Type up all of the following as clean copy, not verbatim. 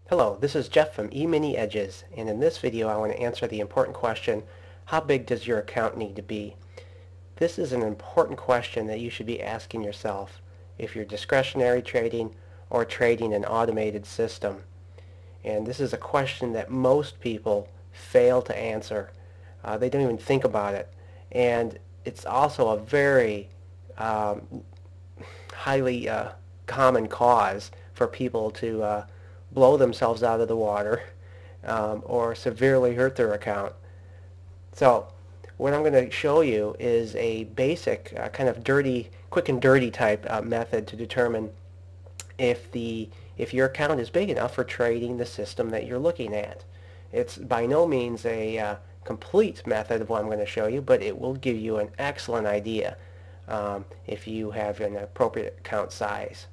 Hello, this is Jeff from eMiniEdges, and in this video I want to answer the important question, how big does your account need to be? This is an important question that you should be asking yourself if you're discretionary trading or trading an automated system. And this is a question that most people fail to answer. They don't even think about it. And it's also a very highly common cause for people to blow themselves out of the water or severely hurt their account. So what I'm going to show you is a basic kind of dirty, quick and dirty type method to determine if your account is big enough for trading the system that you're looking at. It's by no means a complete method of what I'm going to show you, but it will give you an excellent idea if you have an appropriate account size.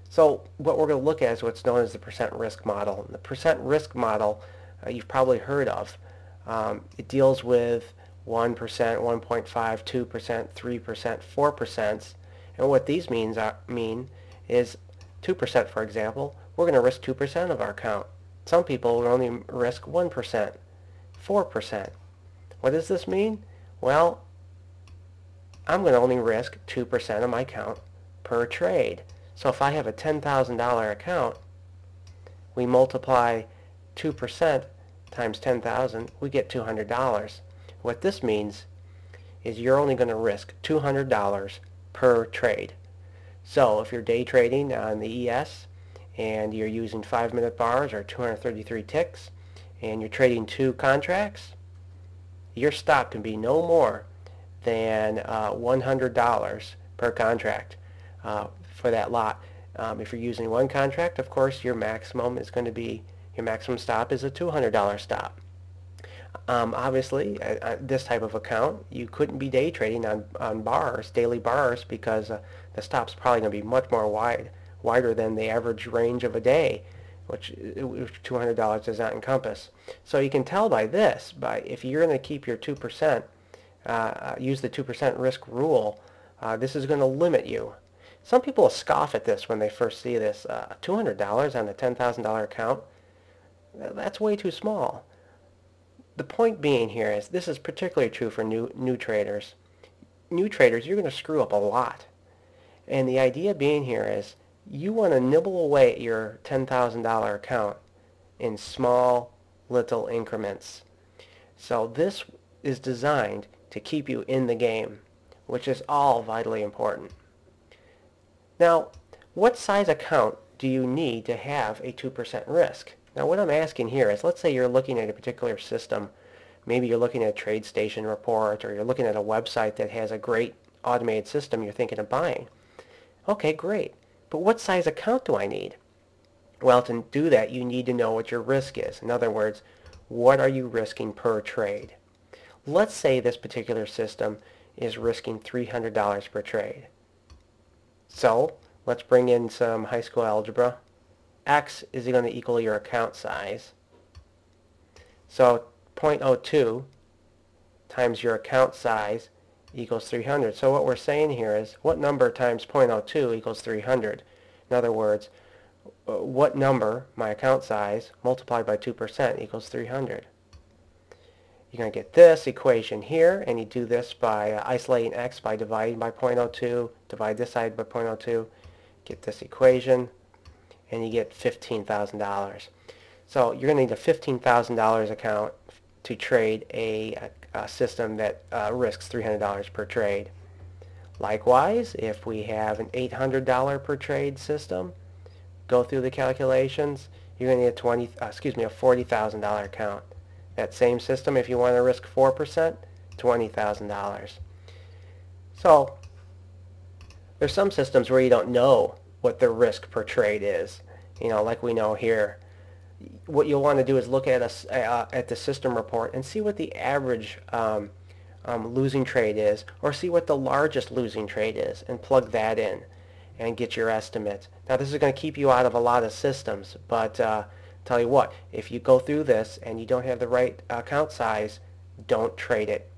So what we're going to look at is what's known as the percent risk model. And the percent risk model you've probably heard of. It deals with 1%, 1.5, 2%, 3%, 4%. And what these mean is 2%, for example. We're going to risk 2% of our account. Some people will only risk 1%, 4%. What does this mean? Well, I'm going to only risk 2% of my account per trade. So if I have a $10,000 account, we multiply 2% times 10,000, we get $200. What this means is you're only going to risk $200 per trade. So if you're day trading on the ES and you're using 5-minute bars or 233 ticks and you're trading 2 contracts, your stop can be no more than $100 per contract for that lot. If you're using 1 contract, of course, your maximum stop is a $200 stop. Obviously, this type of account, you couldn't be day trading on bars, daily bars, because the stop's probably going to be much more wider than the average range of a day, which $200 does not encompass. So you can tell by this, if you're going to keep your 2%, use the 2% risk rule, this is going to limit you. Some people will scoff at this when they first see this. $200 on a $10,000 account, that's way too small. The point being here is this is particularly true for new traders. New traders, you're going to screw up a lot. And the idea being here is you want to nibble away at your $10,000 account in small little increments. So this is designed to keep you in the game, which is all vitally important. Now, what size account do you need to have a 2% risk? Now, what I'm asking here is, let's say you're looking at a particular system. Maybe you're looking at a TradeStation report, or you're looking at a website that has a great automated system you're thinking of buying. Okay, great. But what size account do I need? Well, to do that, you need to know what your risk is. In other words, what are you risking per trade? Let's say this particular system is risking $300 per trade. So let's bring in some high school algebra. X is going to equal your account size. So 0.02 times your account size equals 300. So what we're saying here is, what number times 0.02 equals 300? In other words, what number, my account size, multiplied by 2% equals 300? You're going to get this equation here, and you do this by isolating x by dividing by 0.02, divide this side by 0.02, get this equation, and you get $15,000. So you're going to need a $15,000 account to trade a system that risks $300 per trade. Likewise, if we have an $800 per trade system, go through the calculations, you're going to need a $40,000 account. That same system, if you want to risk 4%, $20,000. So there's some systems where you don't know what the risk per trade is. You know, like we know here. What you'll want to do is look at the system report and see what the average losing trade is, or see what the largest losing trade is, and plug that in and get your estimate. Now, this is going to keep you out of a lot of systems, but tell you what, if you go through this and you don't have the right account size, don't trade it.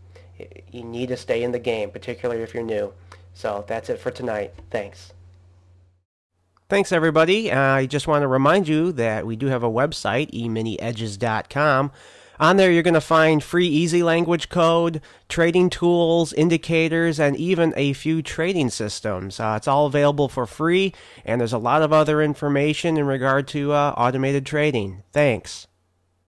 You need to stay in the game, particularly if you're new. So that's it for tonight. Thanks. Thanks, everybody. I just want to remind you that we do have a website, eMiniEdges.com. On there, you're going to find free easy language code, trading tools, indicators, and even a few trading systems. It's all available for free, and there's a lot of other information in regard to automated trading. Thanks.